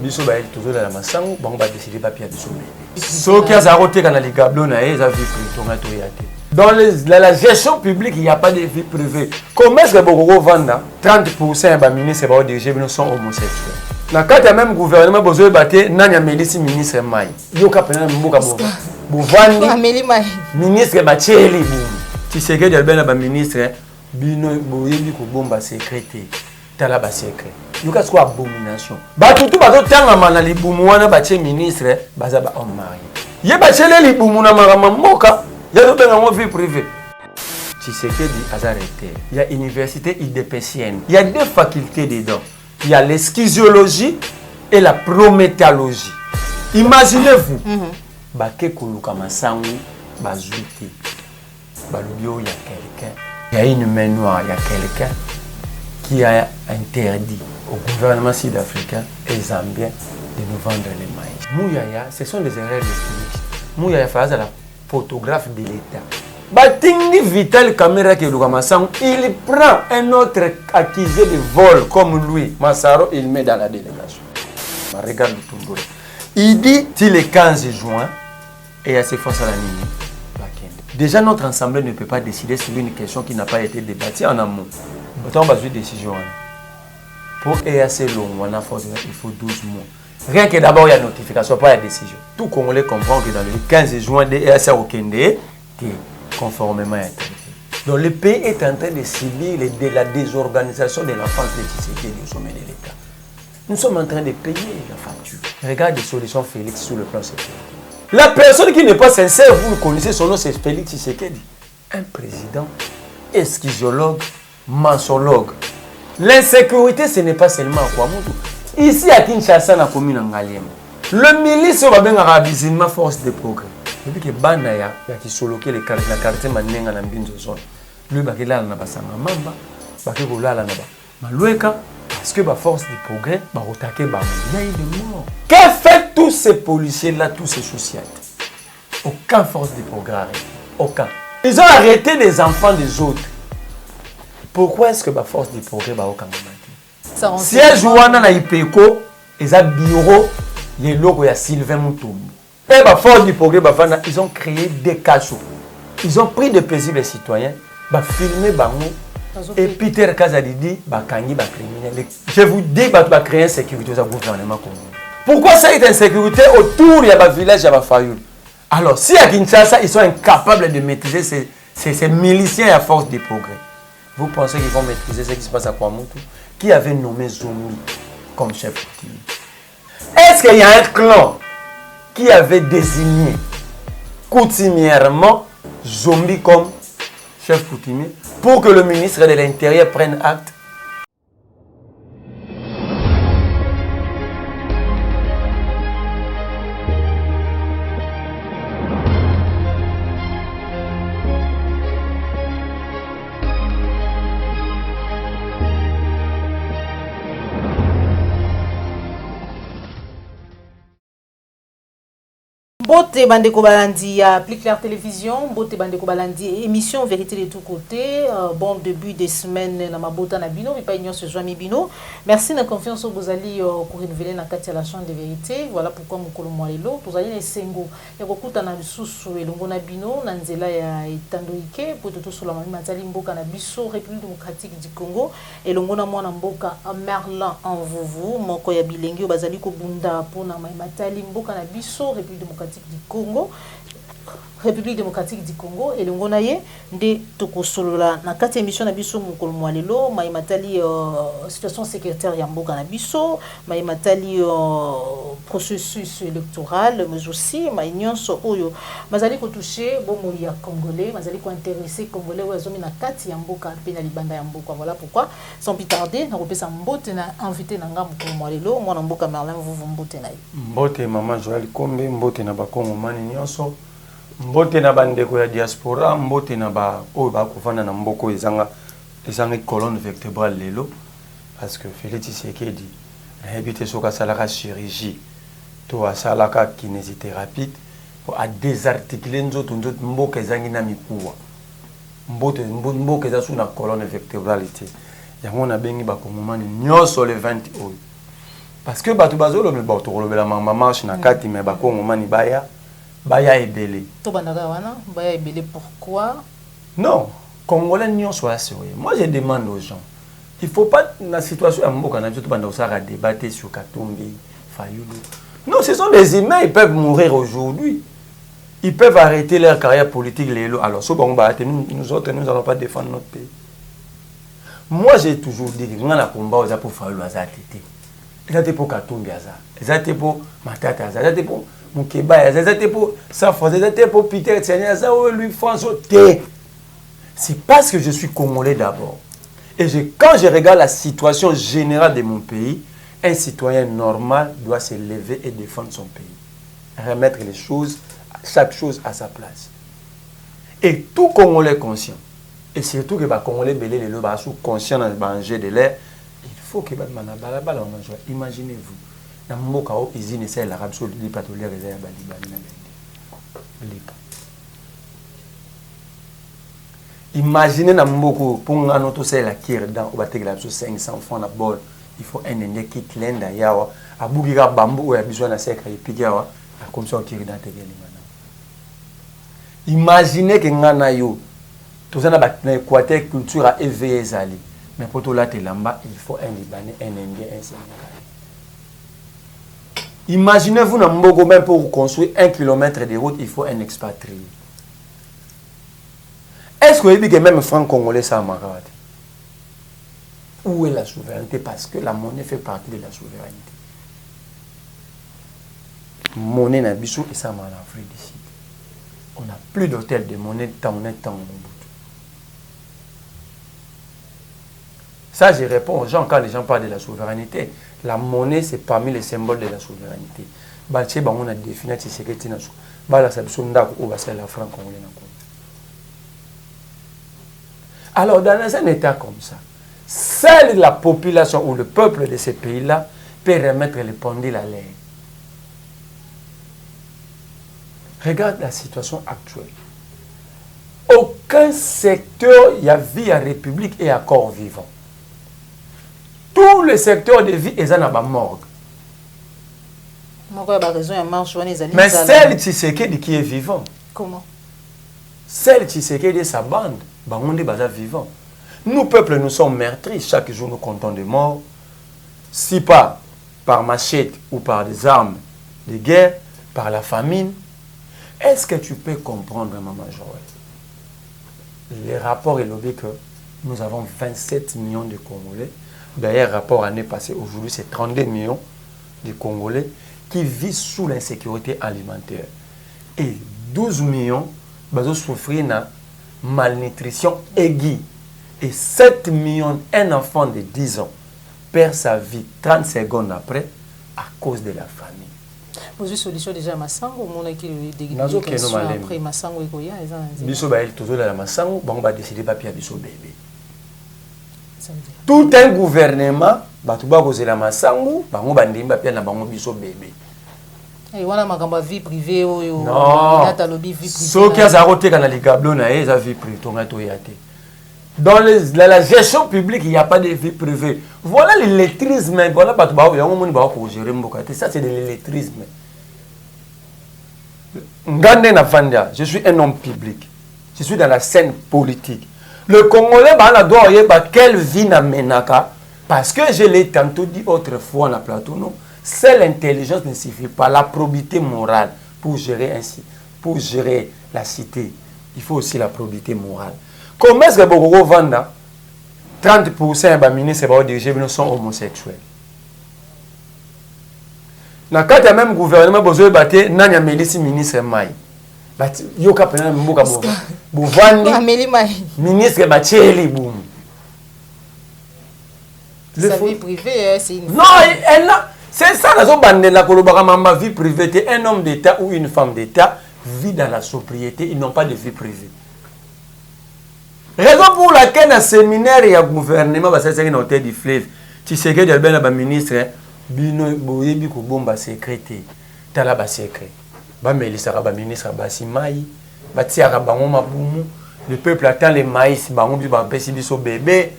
biso ba toujours dans la masango bango ba décider pas pia biso so qui a za roté kana li gablo na za vie privée to yate dans la gestion publique il y a pas de vie privée comment est-ce que beaucoup vendre 30% ba ministre ba diriger bino sont homosexuels na kati ya même gouvernement bozo baté nani a melisi ministre mai yo ka pena mboka bo vandi ministre ba cheli bu ti seke de bena ba ministre bino boyebi ko bomba secrétaire tala ba secret yo ka soit abomination ba tutu ba to tanga mana libumu wana ba che ministre baza ba homme marié ye ba chele libumu na marama moka ya do benga mo vie privée Tshisekedi azarete il y a université idépécienne il y a deux facultés dedans il y a l'eschysiologie et la prométhéologie imaginez-vous ba ke koluka masangu ba zuti ba lobio ya quelqu'un il y a une main noire il y a quelqu'un qui a interdit au gouvernement sud-africain et zambien de nous vendre les maïs. Mouyaya, ce sont des erreurs de politique. Mouyaya fait la photographe de l'État. Batingi Vital Kamera qui il prend un autre accusé de vol comme lui. Massaro, il met dans la délégation. Regarde Tumbure. Il dit qu'il est 15 juin et il s'efforce à la nuit. Déjà, notre assemblée ne peut pas décider sur une question qui n'a pas été débattue en amont. Autant on une décision. Pour assez long, il faut 12 mois. Rien que d'abord, il y a notification, pas la décision. Tout Congolais comprend que dans le 15 juin, DSA au Kende, conformément à traité. Donc le pays est en train de subir la désorganisation de l'enfance de Tshisekedi au sommet de l'État. Nous sommes en train de payer la facture. Regarde les solutions Félix sur le plan sécuritaire. La personne qui n'est pas sincère, vous le connaissez, son nom c'est Félix Tshisekedi. Un président, eschizologue, mensologue. L'insécurité, ce n'est pas seulement à Kouamoutou. Ici à Kinshasa, la commune en Galiem, le milice va bien arabiser ma force de progrès. Depuis que Banaya, qui soloqué la quartier Manenga na Mbinzo zone, lui va là na basanga mamba, va que là na ba. Maloueka parce que la force du progrès va attaquer ba. Il y a eu des morts. Qu'ont fait tous ces policiers là, tous ces sociétés? Aucun force du progrès. Aucun. Ils ont arrêté les enfants des autres. Pourquoi est-ce que la force du progrès va aucun moment? Siège ouana na Ipeko, ils ont bureau, les logos ya Sylvain Moutoum. Et la force du progrès, ils ont créé des cachots. Ils ont pris de paisibles citoyens, filmé bango. Et Peter Kazadidi, kangi criminel. Je vous dis, va créer une sécurité au gouvernement congolais. Pourquoi cette insécurité autour du village de Fayoul? Alors, si à Kinshasa, ils sont incapables de maîtriser ces miliciens à force du progrès, vous pensez qu'ils vont maîtriser ce qui se passe à Kouamoutou? Qui avait nommé Zombie comme chef coutumier? Est-ce qu'il y a un clan qui avait désigné coutumièrement Zombie comme chef coutumier pour que le ministre de l'Intérieur prenne acte? Bote Bandeko Balandi à Plus Clair Télévision, Bote Bandeko Balandi, émission Vérité de tous côtés, bon début de semaine na mabota na bino, mais pas ignorant ce joie mi bino. Merci de la confiance au Bozali pour renouveler na katia la chambre de vérité. Voilà pourquoi mon kolo moalelo, pour aller les sengo. Ya kokuta na bisusu elongo na bino, na nzela ya itandoike, pour tout sur la mami matali mboka na biso, République démocratique du Congo, elongo na mwana mboka Merlin en Vouvou, moko ya bilengi bazali ko bunda pour na mami matali mboka na biso, République démocratique du Congo, République démocratique du Congo, et le ngonaye de tokosolola na kati émission na biso mukolo mwalelo maimatali situation sécuritaire ya mboka na biso maimatali processus électoral mais aussi mainyonso oyo mazali ko toucher bomo ya congolais mazali ko intéresser congolais wa zomi na kati ya mboka pe na libanda ya mboka. Voilà pourquoi sans plus tarder na kopesa mbote na invité na nga mukolo mwalelo mwana mboka Merlin Vouvou mbote na ye mbote mama Joël Kombe mbote na bakongo mani nyonso mbote na bandeko ya diaspora mbote na ba oyo bakufana na mboko ezanga colonne vertébrale lelo parce que Félix Tshisekedi a habité soka salaka chirurgie to asalaka kinésithérapie pour à désarticuler nzoto mboka ezangi na mikuwa mboka eza suna colonne vertébrale te yango na bengi bakongomani nyonso le 20 oyo Parce que bato bazolo me bato kolobela mama marche na kati mais ba ko ngoma ni baya ebele. To bandaka wana baya ebele pourquoi? Non, Congolais n'y soit sérieux. Moi je demande aux gens, il faut pas la situation à Mboka na tout banda osara débattre sur Katumbi, Fayulu. Non, ce sont des humains, ils peuvent mourir aujourd'hui. Ils peuvent arrêter leur carrière politique alors nous autres nous allons pas défendre notre pays. Moi j'ai toujours dit que nous avons combat aux pour Fayulu azatete. C'était pour Katumbi Aza, c'était pour Matata Aza, c'était pour Mukeba Aza, c'était pour Safra, c'était pour Peter Tsenya Aza, lui François T. C'est parce que je suis Congolais d'abord. Et quand je regarde la situation générale de mon pays, un citoyen normal doit se lever et défendre son pays. Remettre les choses, chaque chose à sa place. Et tout Congolais conscient, et surtout que les Congolais belé les sous conscient dans le danger de l'air, il faut que imaginez-vous, dans mon cas, usine c'est l'Arabie Saoudite, les pétroliers réservent imaginez dans mon cas, pour nous c'est la kir dans 500 francs la bol, il faut un indien qui cligne d'ailleurs, à Bougira Bambou ou à besoin de secret et puis la commission qui est dans tes imaginez que ngana yo tout ça na Équateur culture a éveillé zali. Mais pour tout là, il faut un Libanais, un Indien, un Sénégalais. Imaginez-vous dans Mbogo, même pour construire 1 kilomètre de route, il faut un expatrié. Est-ce que vous dites que même franc-congolais, ça m'a raté? Où est la souveraineté? Parce que la monnaie fait partie de la souveraineté. Monnaie n'a bissou et ça m'a en Afrique d'ici. On n'a plus d'hôtel de monnaie tant on est tant on. Ça, je réponds aux gens quand les gens parlent de la souveraineté. La monnaie, c'est parmi les symboles de la souveraineté. On a défini ce que c'est la franc congolais. Alors, dans un état comme ça, seule la population ou le peuple de ces pays-là peut remettre les pendules à l'air. Regarde la situation actuelle. Aucun secteur, il y a vie à République et à corps vivant. Tous les secteurs de vie sont dans la morgue. Mais celle Tshisekedi qui est vivant. Comment? Celle Tshisekedi et sa bande, on est vivant. Nous, peuple, nous sommes meurtris. Chaque jour, nous comptons des morts. Si pas par machette ou par des armes de guerre, par la famine. Est-ce que tu peux comprendre, Maman Joël? Les rapports éloquent que nous avons 27 millions de Congolais. D'ailleurs, rapport année passée, aujourd'hui, c'est 32 millions de Congolais qui vivent sous l'insécurité alimentaire. Et 12 millions souffrent de malnutrition aiguë. Et 7 millions, un enfant de 10 ans perd sa vie 30 secondes après à cause de la famine. Vous avez solution déjà à Massango, mon équipe après Massango et Goya. Biso ba el toujours la Massango, on va décider papier à biso bébé. Tout un gouvernement, batuba cause la Massango, bango bandimba pia na bango biso bébé. Et voilà ma vie privée ou data lobby vie privée. So qui a zaroté kana likablo na eza vie privée tonga to yate. Dans la gestion publique, il n'y a pas de vie privée. Voilà l'électrisme, voilà batuba yango moni ba ko gérer mboka. Ça c'est de l'électrisme. Ngande na Fanda, je suis un homme public. Je suis dans la scène politique. Le Congolais doit avoir quelle vie na menaka parce que je l'ai tantôt dit autrefois dans la plateau, non, seule l'intelligence ne suffit pas, la probité morale pour gérer ainsi, pour gérer la cité. Il faut aussi la probité morale. Comment est-ce que Bokoko Vanda 30% des ministres dirigés sont homosexuels? Na kati ya même gouvernement bozo baté nanya melisi ministre mai bati yoka pena mboka bovandi ameli mai ministre bacheli boum sa vie privée c'est une non elle c'est ça la zone bande la kolobaka mamba vie privée. Un homme d'état ou une femme d'état vit dans la sobriété, ils n'ont pas de vie privée. Raison pour laquelle un séminaire et un gouvernement va s'asseoir dans l'hôtel du fleuve tu sais que del ben la ministre bino boyebi ko bomba secrétaire tala ba secret ba melisa ba ministre ba simai ba tiara bango mabumu le peuple attend les maïs bango bi ba pesi biso bébé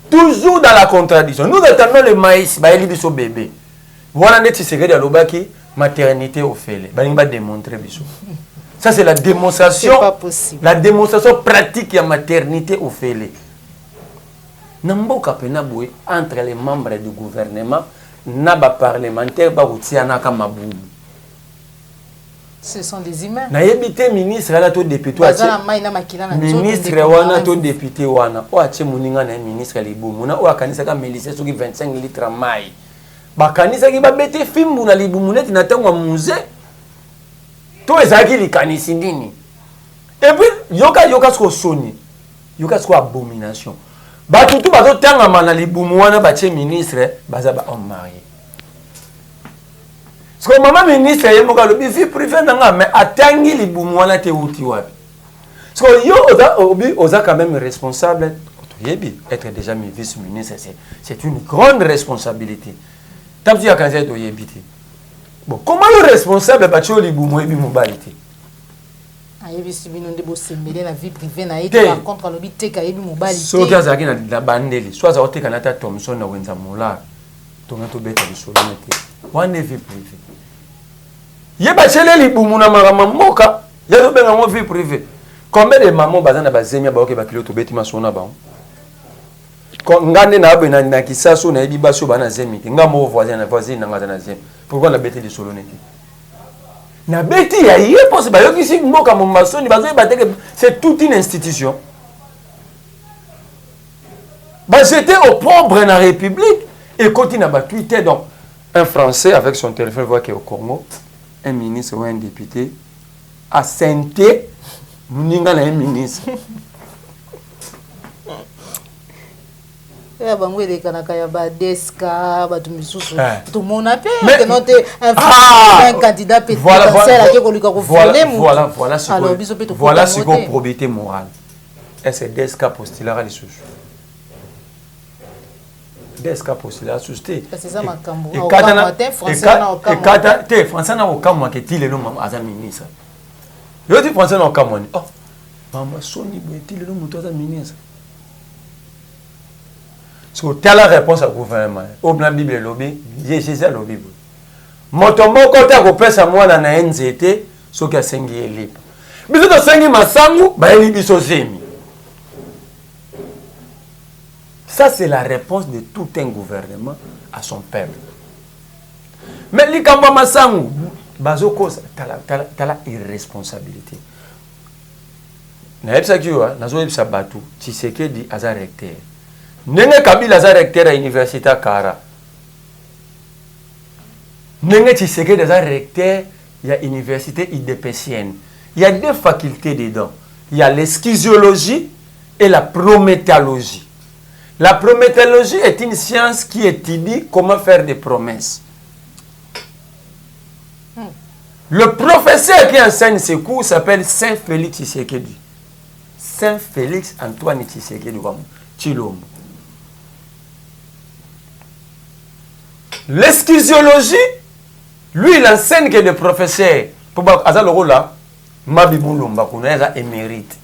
toujours dans la contradiction nous attendons le maïs ba eli biso bébé Voilà net Tshisekedi alobaki maternité au fele. Balingi ba démontrer biso. Ça c'est la démonstration. C'est pas possible. La démonstration pratique ya maternité au fele. Namboka pena boye entre les membres du gouvernement na ba parlementaire ba routiana ka maboum. Ce sont des humains. Na yebité ministre ala to député ministre wana to député wana o atie moninga na ministre libumu na o akanisa ka melise soki 25 litres mai. Bakanisa ki ba bete fimbu na libumu neti na tango musée. To ezaki likanisi ndini. Et puis yoka sko soni. Yoka sko abomination. Batutu bazo tanga mana libumu wana batie ministre baza ba homme marié. Parce que maman ministre yemoka lobi vie privée nanga mais atangi libumu wana te uti wapi. Parce que yo oza quand même responsable. Être déjà vice-ministre c'est une grande responsabilité. Tant que tu as quand to yebiti. Bon, comment le responsable batio libumu ebi mobilité? Ayebisi bino ndebo sembele na vie privée na ete par contre alobi teka yebi mobilité. So kaza ki na bandeli, soit za oteka na ta Thomson na wenza mola. Tonga to beta lisolo nete. Wane vie privée. Yeba chele libumu na marama moka, ya zo benga mo vie privée. Combien de mamans bazana bazemia ba oke ba kilo to beti masona ba. Ngane na abe na kisaso na yebi baso bana zemi. Ngamo voisin na ngaza na zemi. Pourquoi la bête lisolo nete? Na beti ya yé parce ba yoki si mboka mo masoni bazo ba teke c'est toute une institution. Bah j'étais au pauvre dans la République et continue à Twitter donc un Français avec son téléphone voit qu'il est au Congo, un ministre ou un député a scenté nous n'avons un ministre. Bango ele kanaka ya ba deska ba tumisusu tout mon appel mais note un candidat potentiel qui kolika ko voler voilà ce qu'on probité morale. Est-ce que deska postulera les sous? Deska postulera sous té. C'est ça makambo. Au matin français na okamo. Et français na okamo ke ti lelo mama aza ministre. Yo ti français na okamo ni. Oh. Mama soni boye ti lelo muto aza ministre. So telle réponse au gouvernement. Au plan Bible lobby, j'ai ça lobby. Motombo kota ko pesa mwana na NZT soki asengi elipa. Biso to sengi masangu ba eli biso zemi. Ça c'est la réponse de tout un gouvernement à son peuple. Mais likamba masangu bazo kosa tala irresponsabilité. Na yebisa kiwa nazo yebisa batu Tshisekedi aza recteur. Nenge Kabila aza recteur à l'université Kara. Nenge Tshisekedi aza recteur à l'université IDPCN. Il y a deux facultés dedans. Il y a l'eschysiologie et la prométhéologie. La prométhéologie est une science qui étudie comment faire des promesses. Le professeur qui enseigne ces cours s'appelle Saint Félix Tshisekedi. Saint Félix Antoine Tshisekedi Tshilombo. L'eschysiologie, lui, il enseigne que des professeurs. Pour là, Mabi Moulumba, émérite.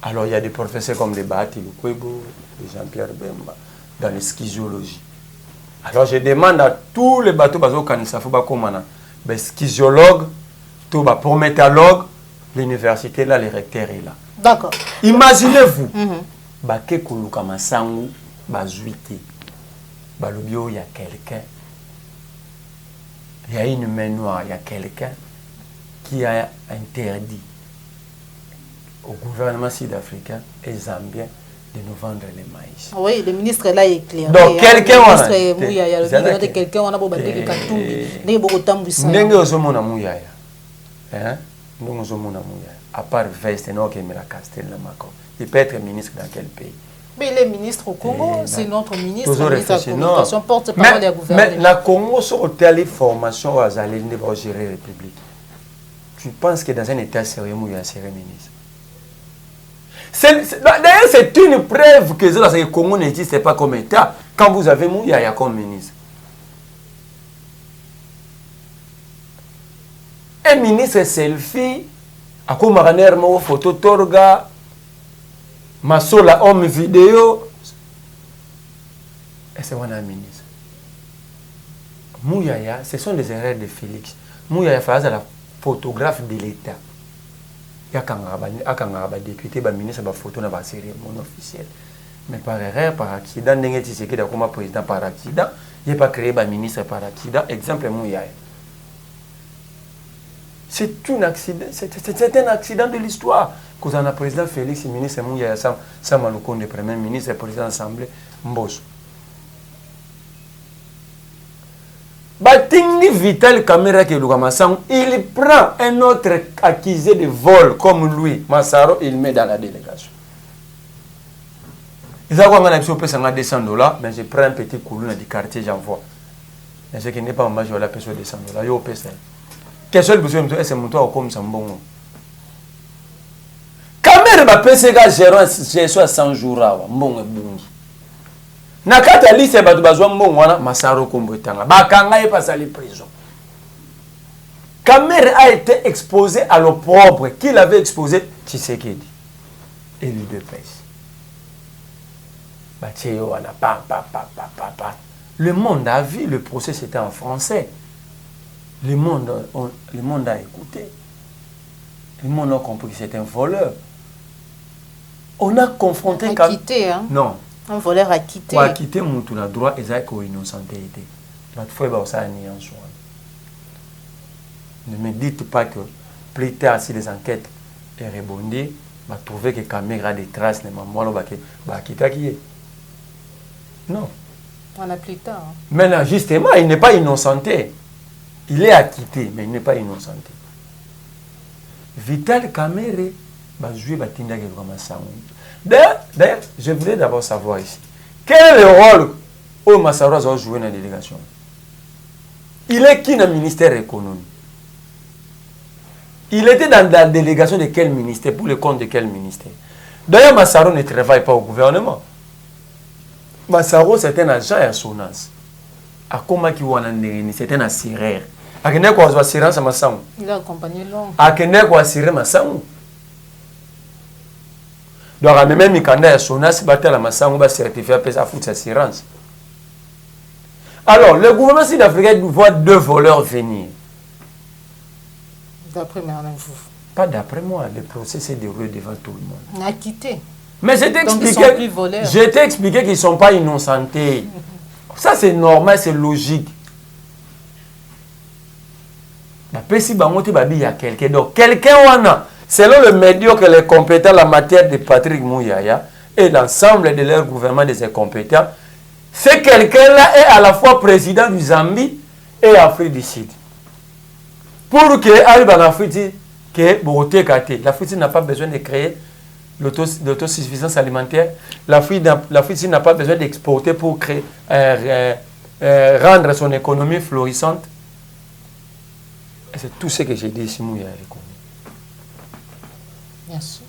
Alors, il y a des professeurs comme les Bahati Lukwebo, Jean-Pierre Bemba, dans l'eschysiologie. Alors, je demande à tous les bateaux, les schiziologues, tous les prométhologues, l'université, là, les recteurs est là. D'accord. Imaginez-vous, Baké Koulouka Masangu, Bazuité, Balobio, il y a quelqu'un, il y a une main noire, il y a quelqu'un qui a interdit au gouvernement sud-africain et zambien de nous vendre le maïs. Oui, le ministre là est clair. Donc quelqu'un on a quelqu'un on a beau Katumbi, ne beau tambouissa. Ndenge ozomona muyaya. Hein? Ndenge ozomona muyaya. À part veste no que me la Castel na Macron. Il peut être ministre dans quel pays? Mais les ministres au Congo, c'est notre ministre de la communication, porte-parole du gouvernement. Mais la Congo sur telle formation aux alliés de gérer la République. Tu penses que dans un état sérieux, il y a un sérieux ministre? D'ailleurs, c'est une preuve que le Congo n'existe pas comme État quand vous avez Mouyaya comme ministre. Un ministre selfie, à quoi Maraner mo photo torga, Masola homme vidéo, et c'est un ministre. Mouyaya, ce sont des erreurs de Félix. Mouyaya fait la photographe de l'État. Il y a un député, un ministre, une photo dans la cérémonie officielle. Mais par erreur, par accident, il y a un président par accident, il n'y a pas créé un ministre par accident. Exemple, Mouyaya. C'est un accident de l'histoire. Quand on a président Félix, le ministre Mouyaya Samalokon, le premier ministre, le président de l'Assemblée, Mbosso. Batingni Vital Kamera il prend un autre accusé de vol comme lui, Massaro, il met dans la délégation. Ils ont un peu $200, mais je prends un petit couloir du quartier, j'envoie. Mais ce qui n'est pas majeur, la personne $200. Yo pesa. Quel seul besoin de ce montant comme ça bon. Kamera va penser que j'ai 100 jours bon et bon. Nakata liste batu bazwa mbongwana Massaro Kombotanga bakanga et passe à la prison. Kamer a été exposé à l'opprobre qu'il avait exposé Tshisekedi et lui de presse. Batio wana pa. Le monde a vu, le procès c'était en français. Le monde a écouté. Le monde a compris que c'était un voleur. On a confronté quitté, hein? Non. Un voleur a quitté. Pour quitter mon tour à droit, ils ont innocenté. Ne me dites pas que plus tard, si les enquêtes sont rebondies, on va trouver que la caméra a des traces, non. On a plus tard. Maintenant, justement, il n'est pas innocenté. Il est acquitté, mais il n'est pas innocenté. Vital Kamere va jouer Batinda Gebramassang. D'ailleurs, je voulais d'abord savoir ici, quel est le rôle où Massaro a joué dans la délégation? Il est qui dans le ministère de l'économie? Il était dans la délégation de quel ministère? Pour le compte de quel ministère? D'ailleurs, Massaro ne travaille pas au gouvernement. Massaro, c'est un agent à Sonas. À comment qui c'est un assureur. À quel point assurance à Massang? Il a accompagné l'homme. À quel point assurer Massang? Donc, même si on a Sonas, la Massang va certifier à foutre assurance. Alors, le gouvernement sud-africain voit deux voleurs venir. D'après moi, pas d'après moi, le procès s'est déroulé devant tout le monde. On a quitté. Mais je t'ai expliqué qu'ils ne sont pas innocentés. Ça, c'est normal, c'est logique. Il y a quelqu'un. Donc, quelqu'un, selon le médiocre, les compétents en la matière de Patrick Mouyaya et l'ensemble de leur gouvernement des incompétents, c'est quelqu'un-là est à la fois président du Zambie et Afrique du Sud. Pour que arrive en Afrique, l'Afrique n'a pas besoin de créer l'autosuffisance alimentaire. L'Afrique n'a pas besoin d'exporter pour créer, rendre son économie florissante. Et c'est tout ce que j'ai dit ici, Mouya. Bien sûr.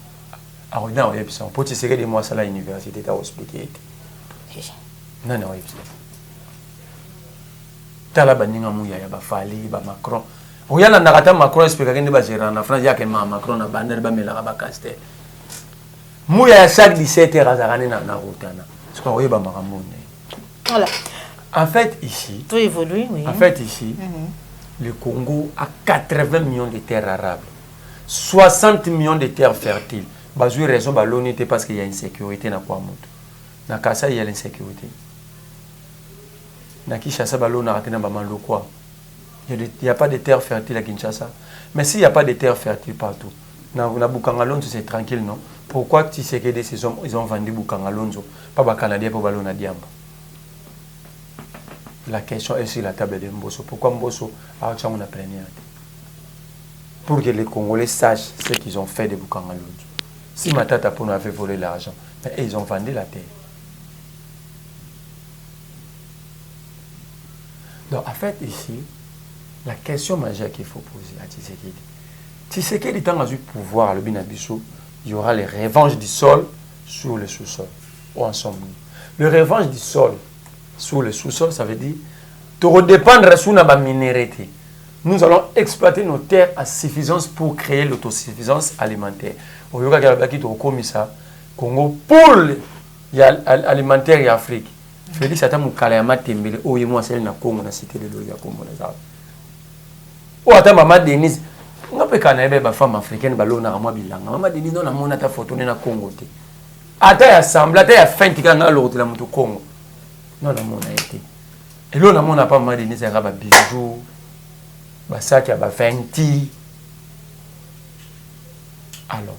Alors, non, pour te dire que moi, c'est à l'université, tu as expliqué. Non, non, tu as la bannière Mouya, il y a Fali, il y a Macron. Il y a un narrateur Macron expliqué que en France, il y a Macron, il y a Bander, il y a Castel. Mouya, chaque 17 heures, il y a un route. C'est quoi, il y a voilà. En fait, ici, tout évolue, oui. En fait, ici, le Congo a 80 millions de terres arables, 60 millions de terres fertiles. J'ai raison de l'unité parce qu'il y a une sécurité dans Kwamoto. Dans Kassa, il y a l'insécurité. Dans Kinshasa, il n'y a pas de terres fertiles à Kinshasa. Mais s'il n'y a pas de terres fertiles partout, dans Bukangalonzo, c'est tranquille, non? Pourquoi ces hommes ils ont vendu Bukangalonzo, pas les Canadiens pour Balona Diamba? La question est sur la table de Mbosso. Pourquoi Mbosso a reçu une plénière? Pour que les Congolais sachent ce qu'ils ont fait de Bukangalonzo. Si Matata Pono avait volé l'argent, ils ont vendu la terre. Donc, en fait, ici, la question majeure qu'il faut poser à Tshisekedi. Tshisekedi étant dans le pouvoir, le Binabiso, il y aura les revanches du sol sur le sous-sol. Où en sommes-nous? Le revanche du sol sur le sous-sol, ça veut dire de redépendre de la minéralité. Nous allons exploiter nos terres à suffisance pour créer l'autosuffisance alimentaire. Au Congo pour l'alimentaire et l'Afrique. Félix ata mukala ya matembele oyo moi celle na Congo na cité de l'Oya Congo na za. O ata mama Denise ngape kana ebe ba femme africaine balona mwa bilanga. Mama Denise non na mona ta photo na Congo te. Ata ya semble ata ya fin tika na lokote la mutu Congo. Non na mona été. Et là na mona pas mama Denise ya ba bijoux. Ba sac ya ba fenti. Alors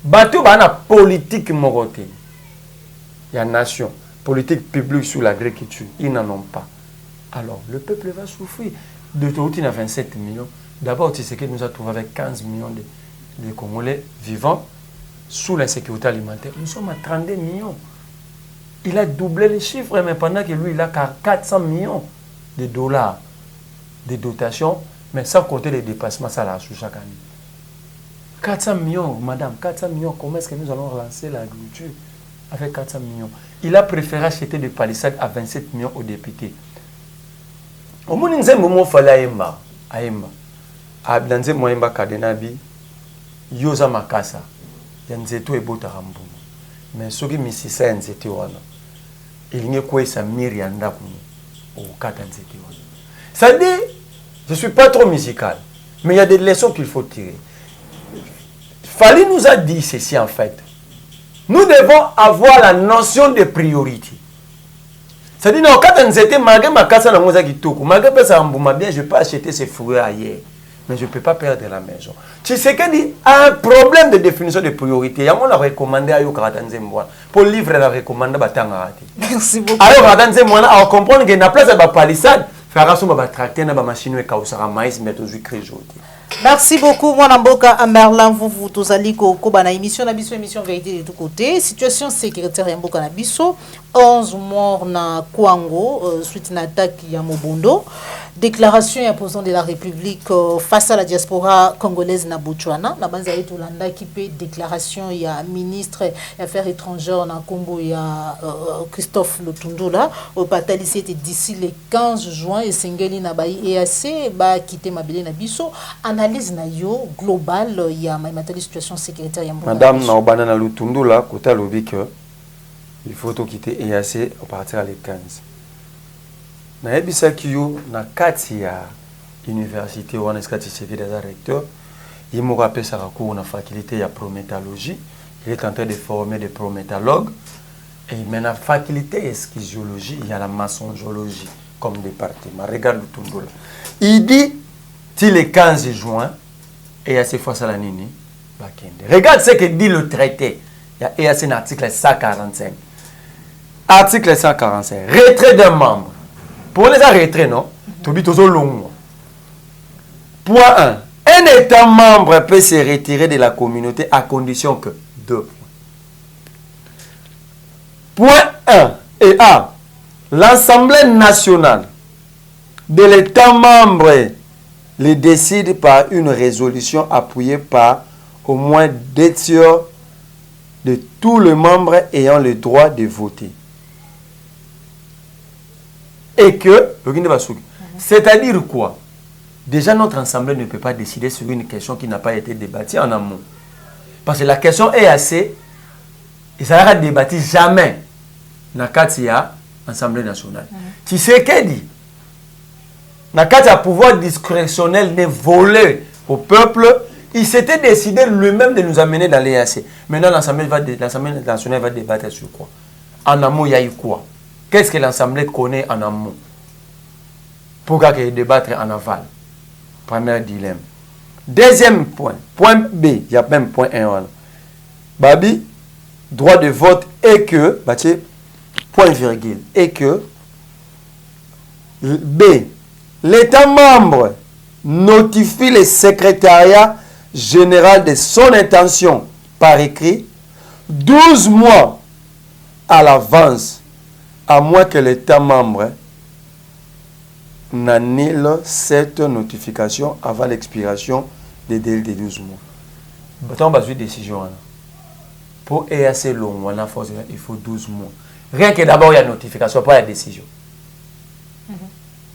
bateau bana politique moroté. Il y a nation. Politique publique sur l'agriculture, ils n'en ont pas. Alors, le peuple va souffrir. De Touti, il y a 27 millions. D'abord, tu sais que nous avons trouvé avec 15 millions de Congolais vivant sous l'insécurité alimentaire. Nous sommes à 32 millions. Il a doublé les chiffres, mais pendant que lui, il a 400 millions de dollars de dotation, mais sans compter les dépassements salariés chaque année. 400 millions, madame, 400 millions, comment est-ce que nous allons relancer l'agriculture avec 400 millions? Il a préféré acheter des palissades à 27 millions aux députés. Au moins, il y a fallu Aïmba. Aïmba. Abdanze Moïmba Kadenabi, Yosa Makasa. Yanzeto et Botarambo. Mais ce qui est ici, Nzete wana. Il n'y a quoi ça Myrianda au Katanzete wana. Ça dit, je ne suis pas trop musical, mais il y a des leçons qu'il faut tirer. Fali nous a dit ceci en fait. Nous devons avoir la notion de priorité. C'est-à-dire, quand on était malgré ma casse à la Kitoko, malgré que ça me bien, je peux acheter ces fruits ailleurs. Mais je ne peux pas perdre la maison. Tu sais qu'il y a un problème de définition de priorité. Il y a un recommandé à Yokatanzemboa. Pour livre, la recommandé à Tangati. Merci beaucoup. Alors, Katanzemboa, à comprendre qu'il y a une place à la palissade, faire un tracteur, une machine, un maïs, mais toujours créjoté. Merci beaucoup, mon amboka à Merlin, vous tous allez na émission Nabiso, émission vérité de tous côtés. Situation sécuritaire Yamboka Nabiso, 11 morts na Kwango, suite à une attaque à Mobondo. Déclaration et président de la République face à la diaspora congolaise na Botswana. Na banza et Olanda qui paie déclaration, il y a ministre des Affaires étrangères na Congo, il y a Christophe Lutundula. Au Patali, c'était d'ici le 15 juin et Sengeli na Bayi EAC, ba quitter Mabele Nabiso. Analyse na yo globale, il y a ma situation sécuritaire. Madame Naobana na Lutundula, côté lobby que il faut quitter EAC à partir le 15. Na yebisa kiyo na kati ya université wana skati CV des recteurs, il me rappelle ça cours na faculté ya prométallurgie, il est en train de former des prométallologues et maintenant faculté esquisiologie, il y a la maçongeologie comme département. Regarde le Tundula. Il dit till le 15 juin et à ces fois ça la nini bakende. Regarde ce que dit le traité. Il y a un article 145. Article 145. Retrait d'un membre. Pour les arrêter, non? Point 1. Un État membre peut se retirer de la communauté à condition que 2 points. Point 1 et A. L'Assemblée nationale de l'État membre le décide par une résolution appuyée par au moins 2 tiers de tous les membres ayant le droit de voter. Et que, c'est-à-dire quoi? Déjà, notre assemblée ne peut pas décider sur une question qui n'a pas été débattue en amont. Parce que la question est assez, et ça sera débattu jamais dans l'Assemblée nationale. Tu sais qu'elle dit? Dans le pouvoir discrétionnel de voler au peuple, il s'était décidé lui-même de nous amener dans l'EAC. Maintenant, l'Assemblée nationale va débattre sur quoi? En amont, il y a eu quoi? Qu'est-ce que l'Assemblée connaît en amont? Pourquoi qu'il débattre en aval? Premier dilemme. Deuxième point. Point B. Il y a même point 1. Babi, droit de vote et que, point virgule, et que, B. L'État membre notifie le secrétariat général de son intention par écrit 12 mois à l'avance, à moins que l'État membre n'annule cette notification avant l'expiration des délais de 12 mois. Quand on a une décision, pour EAC long, il faut 12 mois. Rien que d'abord, il y a notification, pas la décision.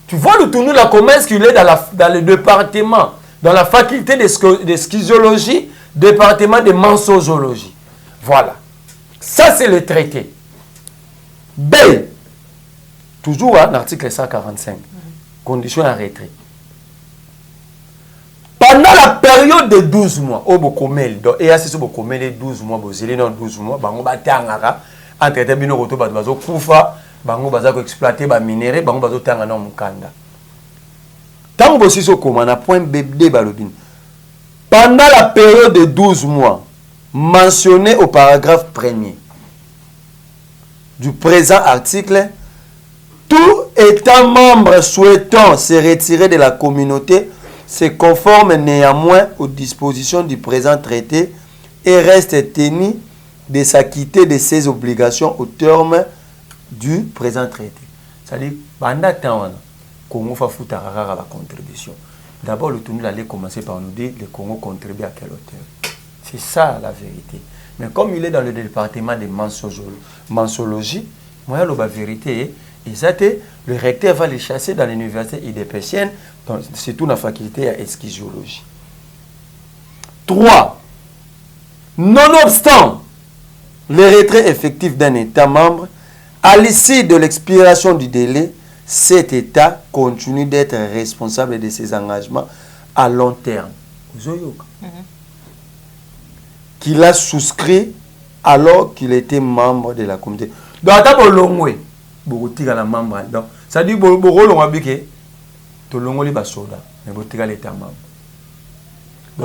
Tu vois le tournoi de la commerce qu'il est dans le département, dans la faculté de schizoologie, département de mensongologie. Voilà. Ça, c'est le traité. B. Toujours à l'article 145, condition à retrait. Pendant la période de 12 mois, au Bokomel, et à ce Bokomel, 12 mois, Bozélé, non 12 mois, Bango Batangara, entre Tabino Roto, Bazo Koufa, Bango Bazako exploité, Minéré, Bango Bazo Tangana Mukanda. Tant que vous avez point BD Balobin. Pendant la période de 12 mois, mentionnée au paragraphe 1er du présent article, tout État membre souhaitant se retirer de la communauté se conforme néanmoins aux dispositions du présent traité et reste tenu de s'acquitter de ses obligations au terme du présent traité. C'est-à-dire, pendant temps, Congo va foutre la contribution. D'abord, le tournoi allait commencer par nous dire le Congo contribue à quelle hauteur. C'est ça la vérité. Mais comme il est dans le département de mensologie, moi, la vérité, le recteur va les chasser dans l'université idépécienne, surtout dans la faculté à esquisiologie. 3. Nonobstant le retrait effectif d'un État membre, à l'issue de l'expiration du délai, cet État continue d'être responsable de ses engagements à long terme. Qu'il a souscrit alors qu'il était membre de la communauté. Donc, à ta longue, beaucoup de membre. Ça dit beaucoup de to longo li basoda mais botika l'état membre.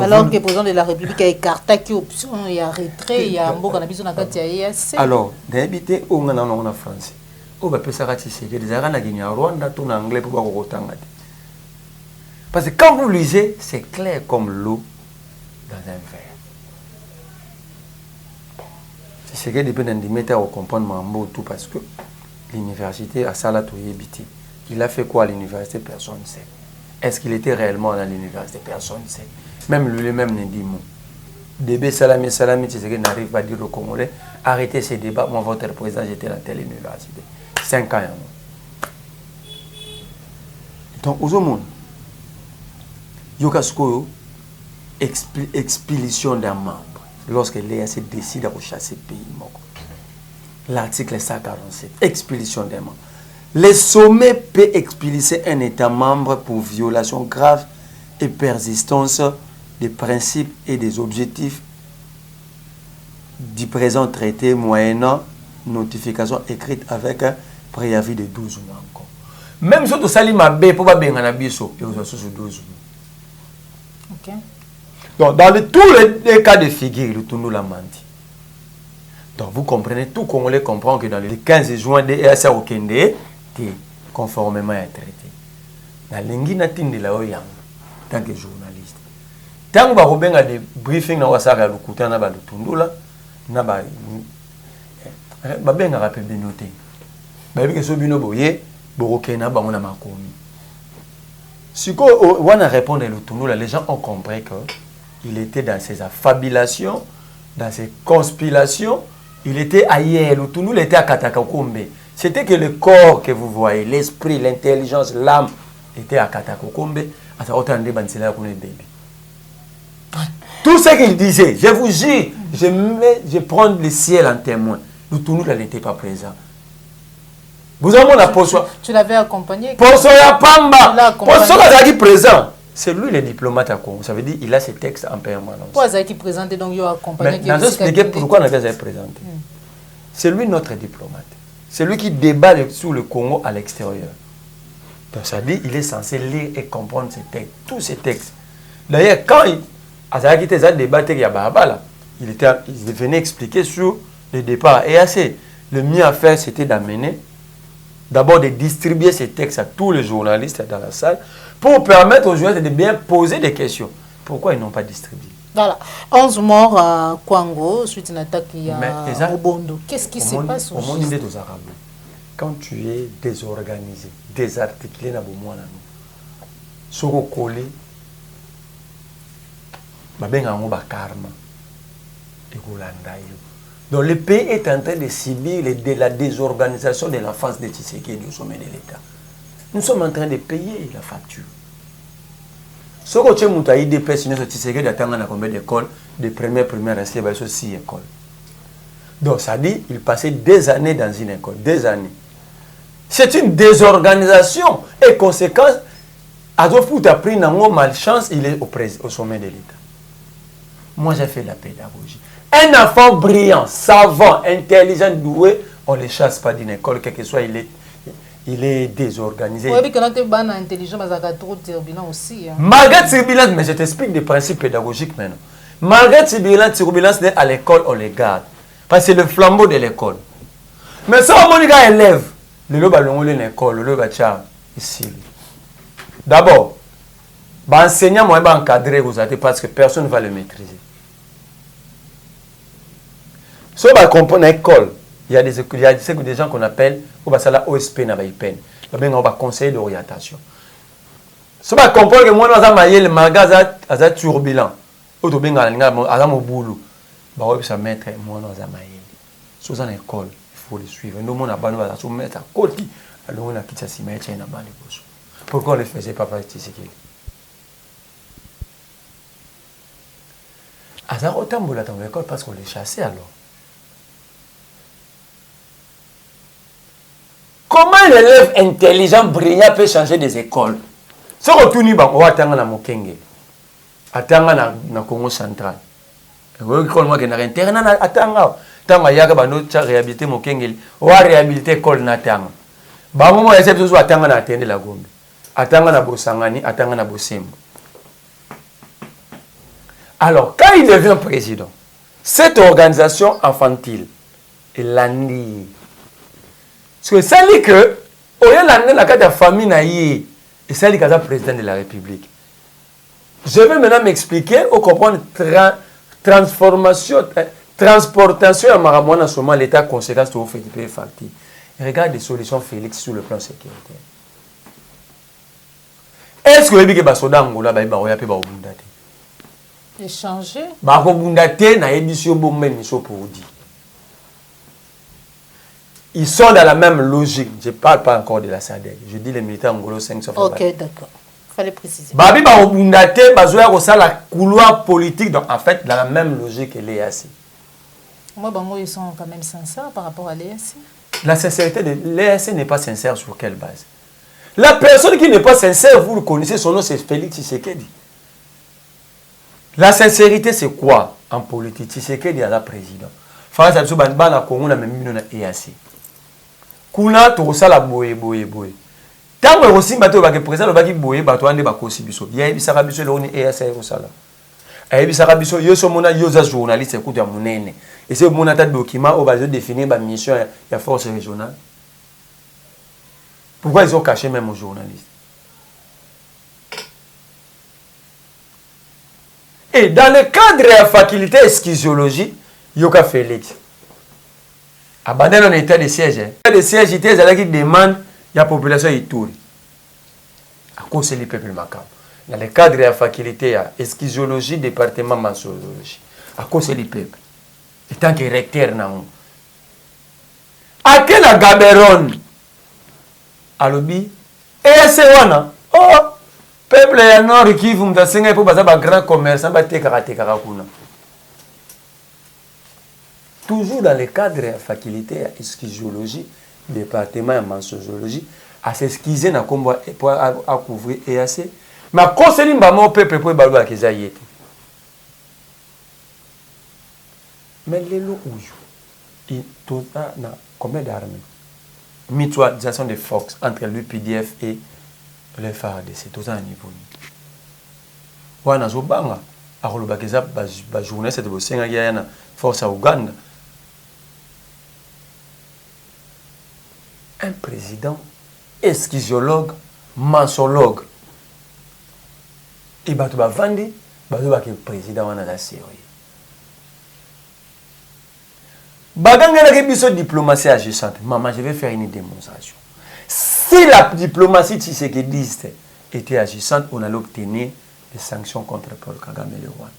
Alors que le président de la République a écarté qui option il y a retrait il y a mboka na biso na kati ya EAC. Alors d'habiter au ngana na France o ba pesa kati c'est des arana na Guinée Rwanda tout en anglais pour ba kotanga. Parce que quand vous lisez c'est clair comme l'eau dans un verre. C'est ce que dépend d'un diméter au comprendre mambo tout parce que l'université a ça là tout yebiti. Il a fait quoi à l'université? Personne ne sait. Est-ce qu'il était réellement dans l'université? Personne ne sait. Même lui-même ne dit mot. Débé Salami, c'est ce qu'il n'arrive pas à dire aux Congolais. Arrêtez ces débats. Moi, votre président, j'étais dans telle université. 5 ans. Donc, aux hommes, Yokasko, expulsion d'un membre. Lorsque l'EAC décide de chasser le pays. L'article 147, expulsion d'un membre. Le sommet peut expulser un État membre pour violation grave et persistance des principes et des objectifs du présent traité moyennant notification écrite avec un préavis de 12 mois encore. Même si tu salis ma bé pour pas bien en abisso, il y a 12 mois. Ok. Donc, dans tous les cas de figure, le tournou l'a menti. Donc, vous comprenez, tout Congolais comprend que dans le 15 juin, de EAC au Kende, conformément à traité. Na lingi na tindi la oyang tant que journaliste. Tant ba robenga de briefing na wasaka lukuta na ba lutundula na ba benga rappel de noter. Ba bi ke so bino boye borokena ba mona makomi. Siko wana répondre lutundula, les gens ont compris que il était dans ses affabulations, dans ses conspirations, il était ailleurs, lutundula était à Katakokombe. C'était que le corps que vous voyez, l'esprit, l'intelligence, l'âme, était à Katakokombe, à sa hauteur de Bansela Kounébé. Tout ce qu'il disait, je vous jure, je prends le ciel en témoin. Le tournoi n'était pas présent. Vous avez la potion. Tu l'avais accompagné? Potion ya Pamba. Potion qui présent. C'est lui le diplomate à Congo. Ça veut dire qu'il a ses textes en permanence. Pourquoi il a présenté donc il a accompagné? Mais vous expliquer pourquoi on a présenté. C'est lui notre diplomate. C'est lui qui débat sur le Congo à l'extérieur. Donc ça dit il est censé lire et comprendre ces textes, tous ces textes. D'ailleurs, quand il a débattu il y a il venait expliquer sur le départ. Et assez, le mieux à faire, c'était d'amener, d'abord de distribuer ces textes à tous les journalistes dans la salle pour permettre aux journalistes de bien poser des questions. Pourquoi ils n'ont pas distribué? Voilà. 11 morts à Kwango suite à une attaque à Obondo. Qu'est-ce qui se passe au monde des Arabes? Quand tu es désorganisé, désarticulé, soko collé, karma. Donc le pays est en train de subir la désorganisation de la face de Tshisekedi au sommet de l'État. Nous sommes en train de payer la facture. Ce que tu as dit, c'est d'attendre combien d'écoles, de première restée, il y a 6 écoles. Donc ça dit, il passait des années dans une école, des années. C'est une désorganisation. Et conséquence, Adolphe a pris une malchance, il est au sommet de l'État. Moi, j'ai fait la pédagogie. Un enfant brillant, savant, intelligent, doué, on ne le chasse pas d'une école, quel que soit, il est désorganisé. Oui, mais quand tu es intelligent, il y a trop de turbulence aussi. Malgré turbulence, mais je t'explique des principes pédagogiques maintenant. Malgré turbulence, à l'école, on les garde. Parce que c'est le flambeau de l'école. Mais ça, mon gars élève, le loba l'école, le loba tcha, ici. D'abord, l'enseignant va encadrer vous parce que personne ne va le maîtriser. Si on comprend l'école, il y a des gens qu'on appelle OSP, on va conseiller d'orientation. Si on comprend que moi, le magasin est turbulent, on va mettre moi dans un maïl. Si on l'école, il faut le suivre. Nous, on va se mettre à côté. Alors, on a quitté ça, mais il y a pourquoi on ne le faisait pas participer? Alors, autant de dans l'école parce qu'on les chassait alors. Comment un élève intelligent, brillant peut changer des écoles? Si on retourne, on va attendre à Mokenge, attendre à Congo central. On va attendre à réhabiliter Mokenge, on va réhabiliter l'école Natanga. On va essayer de attendre à atteindre la Gombe, attendre à Bosangani, attendre à Bosembo. Alors, quand il devient président, cette organisation infantile, il l'a nié. Parce que ça dit que, au lieu de la carte de famille, et ça dit qu'il est président de la République. Je vais maintenant m'expliquer, au comprendre transportation à Maramouana, seulement l'État conséquence de fait partie. Regarde les solutions Félix sur le plan sécuritaire. Est-ce que vous avez dit que Basoda Angola va y avoir échanger? Ils sont dans la même logique. Je ne parle pas encore de la SADC. Je dis les militaires angolos 500 fois. Ok, d'accord. Il fallait préciser. Babi Babundate, Bazoya la couloir politique. Donc, en fait, dans la même logique que l'EAC. Moi, ils sont quand même sincères par rapport à l'EAC. La sincérité de l'EAC n'est pas sincère sur quelle base? La personne qui n'est pas sincère, vous le connaissez, son nom c'est Félix Tshisekedi. La sincérité, c'est quoi en politique? Tshisekedi est la président. France a dit que le Congo n'a même pas EAC. Kuna to sala boye. Tant que aussi bateau ba que président ba ki boye bateau ande ba kosi biso. Ya bisaka biso le oni EAC ko sala. Ay bisaka biso yo so mona yo za journaliste écoute ya munene. Et c'est mona ta document au base de définir ba mission ya force régionale. Pourquoi ils ont caché même aux journalistes? Et dans le cadre de la faculté de schizoologie, Yoka Félix. Abandonne un état de siège. L'état de siège, il y a qui demande la population Ituri. À cause du peuple macabre. Dans le cadre de la faculté de schizoologie, département de mansologie. À cause du peuple. En tant que recteur, non. À quel Gaberon? Alobi. Et c'est wana. Oh! Peuple ya nord qui vous m'tasenga pour baza ba grand commerçant ba te kuna. Toujours dans le cadre de la faculté de schizoologie, département de mansologie, à s'esquiser na kombo pour à couvrir EAC. Mais conseiller mbamo peuple pour balu akiza yete. Mais les lots où il tout ça na combien d'armées? Mutualisation de forces entre l'UPDF et le FARDC, tout ça à niveau. Wana zobanga akolobakeza ba journaliste de bosenga yana force à Ouganda. Un président esquisiologue, mansologue. Et bato ba vandi, bato ba ke président wana la série. Baganga la biso diplomatie agissante. Maman, je vais faire une démonstration. Si la diplomatie tshisekidiste était agissante, on allait obtenir des sanctions contre Paul Kagame et le Rwanda.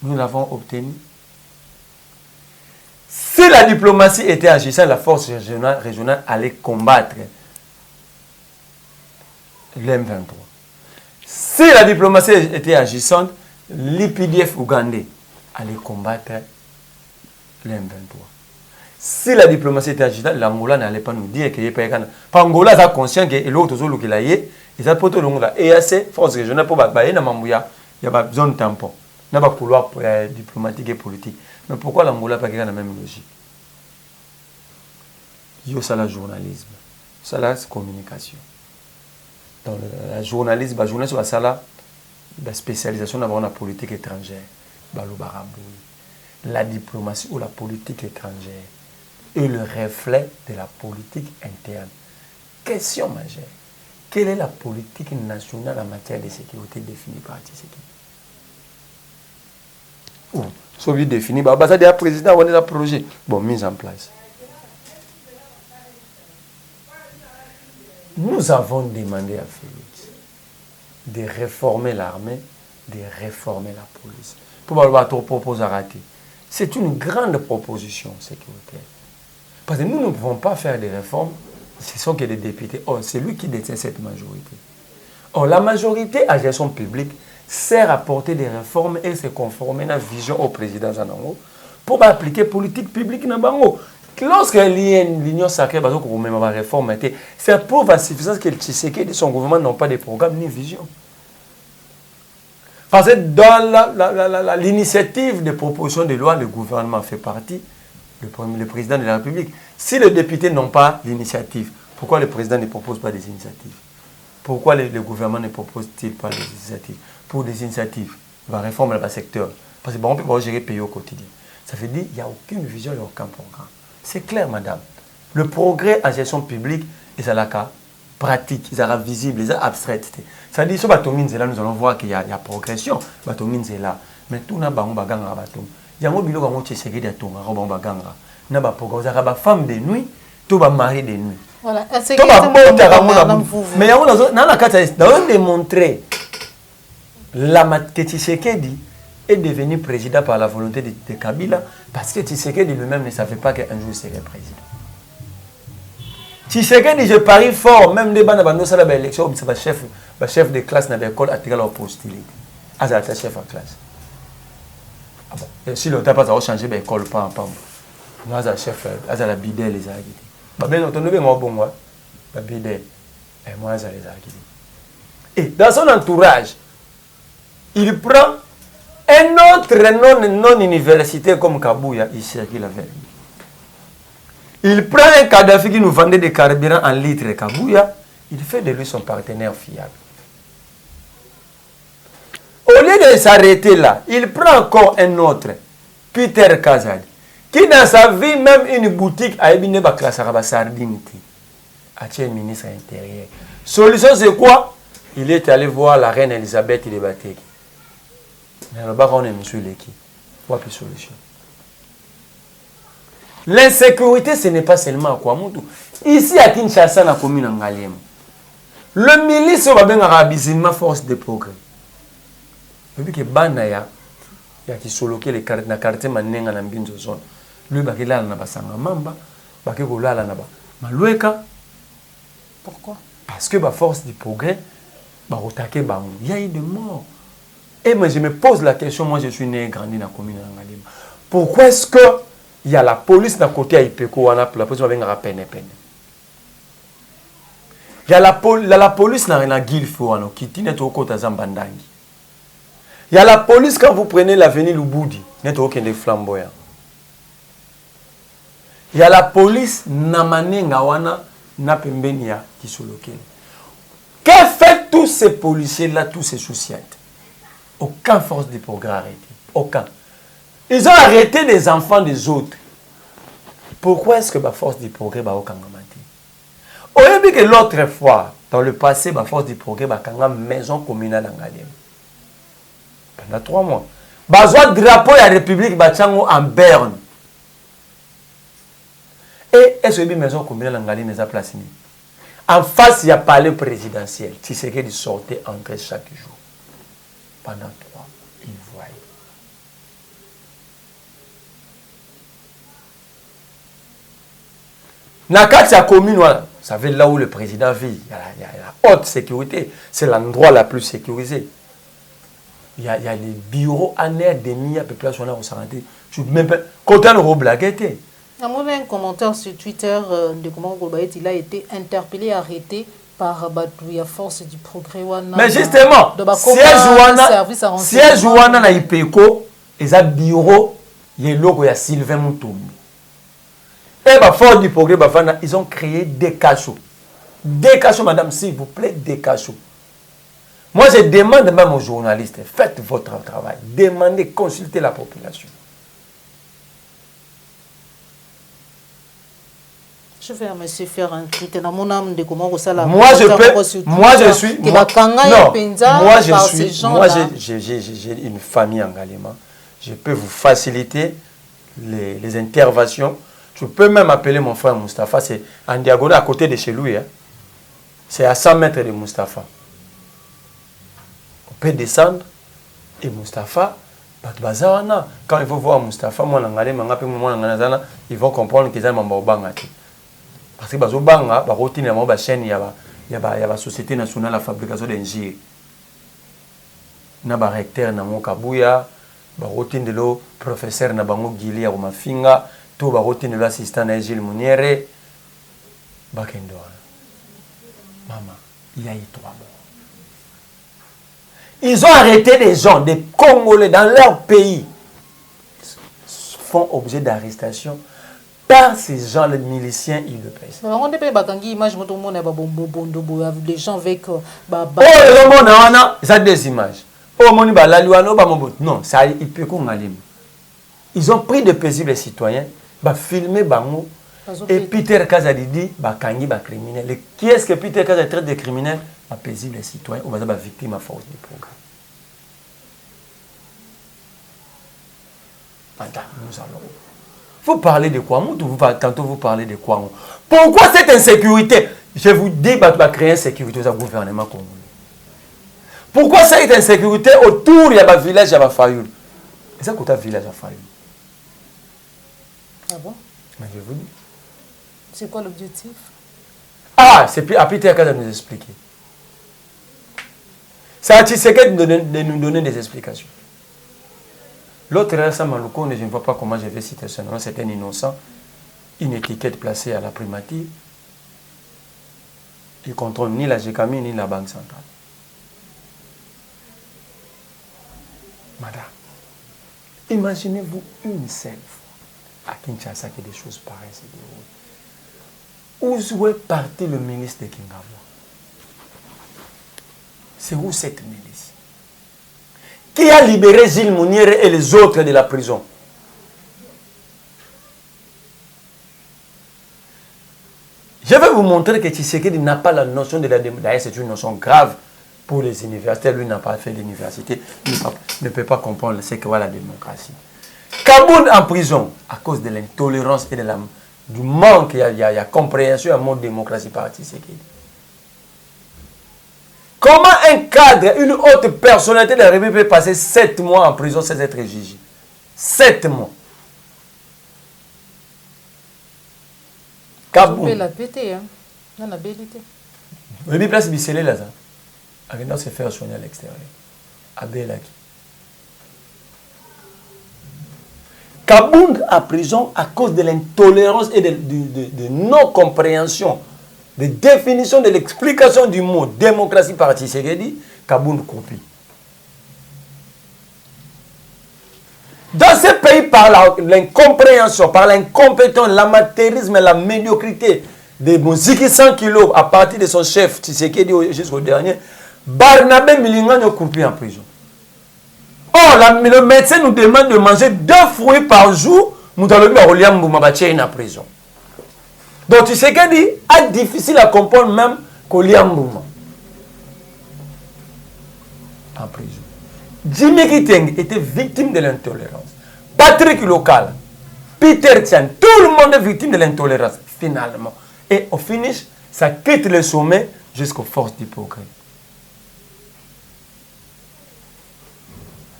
Nous l'avons obtenu. Si la diplomatie était agissante, la force régionale allait combattre l'M23. Si la diplomatie était agissante, l'IPDF ougandais allait combattre l'M23. Si la diplomatie était agitée, l'Angola n'allait pas nous dire qu'il n'y a pas de Angola est conscient que l'autre chose qu'il a eu, ils ont porté l'Angola. Et assez, force régionale pour bailler dans Mamouya, il y a pas besoin de tampon. Il n'y a pas de couloir diplomatique et politique. Mais pourquoi l'Angola n'a pas la même logique? Il y a ça le journalisme. Ça là, c'est communication. Dans le journalisme, la journalisme, ça là, la spécialisation dans la politique étrangère. La diplomatie ou la politique étrangère est le reflet de la politique interne. Question majeure. Quelle est la politique nationale en matière de sécurité définie par Tshisekedi? Celui défini, ça dit à président, on est un projet. Bon, mise en place. Nous avons demandé à Félix de réformer l'armée, de réformer la police. Pour avoir proposé à rater. C'est une grande proposition sécuritaire. Parce que nous ne pouvons pas faire des réformes, ce sont que les députés. Or, c'est lui qui détient cette majorité. Or, la majorité à gestion publique sert à porter des réformes et se conformer à la vision au président Zanango pour appliquer politique publique dans Bango. Lorsque l'Union sacrée va même la réforme, c'est pour la suffisance que Tshisekedi et son gouvernement n'ont pas de programme ni vision. Parce que dans l'initiative de proposition de loi, le gouvernement fait partie, le président de la République. Si les députés n'ont pas l'initiative, pourquoi le président ne propose pas des initiatives? Pourquoi le gouvernement ne propose-t-il pas des initiatives? Pour des initiatives, la réforme dans le secteur. Parce qu'on peut pas gérer le pays au quotidien. Ça veut dire qu'il n'y a aucune vision et aucun programme. C'est clair, madame. Le progrès en gestion publique, il est pratique, il est visible, il est abstrait. Ça dit, sur Batomine, nous allons voir qu'il y a progression. Batomine, c'est là. Mais tout n'a pas de batom. Il y a un bilo qui est de tout, n'a pas progrès. Il femme de nuit, tout va marier de nuit. Voilà. Mais il y a un démontrer que Tshisekedi est devenu président par la volonté de Kabila parce que Tshisekedi lui-même ne savait pas qu'un jour il serait président. Tshisekedi, je parie fort, même des bandes de la élection, c'est le chef de classe dans l'école a tiré leur postulé. Ah, c'est chef en classe. Ah bon. Et si le temps pas changé l'école, pas. Moi, c'est chef, c'est la bidelle, les arguments. Bah, bien entendu, moi, la bidelle. Et moi, c'est les arguments. Et dans son entourage, il prend un autre non-universitaire comme Kabouya, il circule avec lui. Il prend un Kadhafi qui nous vendait des carburants en litres de Kabouya, il fait de lui son partenaire fiable. Au lieu de s'arrêter là, il prend encore un autre, Peter Kazadi, qui dans sa vie, même une boutique a ébiné la classe arabe sardine. A-t-il ministre intérieur. Solution c'est quoi? Il est allé voir la reine Elisabeth il est battu. Mais le baron est monsieur Leki. Quoi plus solution? L'insécurité, ce n'est pas seulement à Kouamoutou. Ici à Kinshasa, dans la commune en Galiem, le milice va bien à force de progrès. Depuis que Banaya, il y a qui soloqué les cartes, na quartier manenga na mbinzo zone. Lui ba kila na basanga mamba, ba ke kolala na ba. Malueka. Pourquoi? Parce que ba force du progrès, ba otake ba. Il y a eu des morts. Et moi je me pose la question, moi je suis né et grandi dans la commune en Galiem. Pourquoi est-ce que il y a la police d'un côté à Ipeko, la police va venir à peine. Il y a la police dans la Guilfo, qui tient au côté de Zambandangi. Il y a la police quand vous prenez l'avenue Luboudi, net au des flamboyants. Il y a la police Namane Ngawana Napembenia qui sont locaux. Que fait tous ces policiers-là, tous ces sociétés? Aucune force de progrès arrêté. Aucun. Ils ont arrêté les enfants des autres. Pourquoi est-ce que la force du progrès va au Kangamati? Au lieu que l'autre fois, dans le passé, la force du progrès va à maison communale en Galiem. Pendant 3 mois. Bazoua drapeau de la République en Berne. Et est-ce que la maison communale en Galiem est placée? En face, il y a palais présidentiel. Tshisekedi sortait entrer chaque jour. Pendant 3 mois. Il voyait. Nakati la commune, vous savez là où le président vit, il y a la haute sécurité, c'est l'endroit la plus sécurisé. Il y a les bureaux années de la population là où ça rentre. Même quand on a blagué. Un commentaire sur Twitter de comment il a été interpellé et arrêté par la force du progrès. Mais justement, siège Wana na Ipeko, ils ont bureau, il y a logo ya Sylvain Moutoumou. Et la force du progrès, ils ont créé des cachots. Des cachots, madame, s'il vous plaît, des cachots. Moi, je demande même aux journalistes, faites votre travail. Demandez, consultez la population. Je vais monsieur faire un tweet dans mon âme de comment ça la. Moi je suis j'ai une famille en Galema. Je peux vous faciliter les interventions. Je peux même appeler mon frère Mustapha, c'est en diagonale à côté de chez lui. Hein. C'est à 100 mètres de Mustapha. On peut descendre et Mustapha, quand il faut voir Mustapha, ils vont comprendre qu'ils ont un bangati. Parce que bazobanga ba routine ya ba chaîne ya ba société nationale la fabrication d'engrais na ba recteur na Mokabuya ba routine de lo professeur na bango Gili ya Mafinga to ba routine de l'assistant na Gilles Muniere ba kendo mama il y a eu 3 morts. Ils ont arrêté des gens, des Congolais dans leur pays font objet d'arrestation par ces gens, les miliciens, ils le pèsent. On ne peut pas image des gens avec ça des images. Non, ça il peut qu'on allume. Ils ont pris de paisibles citoyens, filmé bango et Peter Kazadidi kangi criminel. Qui est-ce que Peter Kazadidi traite de criminels? Paisibles citoyens ou victime à force du programme. Nous allons. Vous parlez de quoi? Tantôt vous parlez de quoi? Pourquoi cette insécurité? Je vous dis, va créer une sécurité au gouvernement congolais. Pourquoi cette insécurité autour du village de Fayoul? Et ça, c'est un village à Fayoul. Ah bon? Mais je vous dis. C'est quoi l'objectif? Ah, c'est à Peter Kaza de nous expliquer. C'est à Tshisekedi de nous donner des explications. L'autre, je ne vois pas comment je vais citer ce nom, c'est un innocent, une étiquette placée à la primature. Il ne contrôle ni la GKMI ni la Banque centrale. Madame, imaginez-vous une seule fois à Kinshasa que des choses pareilles se déroulent. Où est parti le ministre de Kingavo? C'est où cette milice? Qui a libéré Gilles Mouniere et les autres de la prison? Je vais vous montrer que Tshisekedi n'a pas la notion de la démocratie. C'est une notion grave pour les universités. Lui n'a pas fait l'université. Il ne peut pas comprendre ce qu'est la démocratie. Kaboun en prison à cause de l'intolérance et du manque, il y a compréhension à mon démocratie par Tshisekedi. Comment un cadre, une haute personnalité de la République peut passer 7 mois en prison sans être jugé? 7 mois. Kaboun. On peut la péter, hein. On a bélité. Le bi place bicelé là ça. Avec se faire soigner à l'extérieur. À Belaki. Kaboun en prison à cause de l'intolérance et de non-compréhension. De définition de l'explication du mot démocratie par Tshisekedi, Kaboun copie. Dans ce pays, par l'incompréhension, par l'incompétence, l'amateurisme et la médiocrité de Moziki 100 kilos à partir de son chef Tshisekedi jusqu'au dernier, Barnabé Milingano coupé en prison. Or, le médecin nous demande de manger 2 fruits par jour, nous allons en prison. Donc Tshisekedi est difficile à comprendre même qu'Oliambouma en prison. Jimmy Kiteng était victime de l'intolérance. Patrick Local, Peter Tian, tout le monde est victime de l'intolérance finalement. Et au finish, ça quitte le sommet jusqu'aux forces du progrès.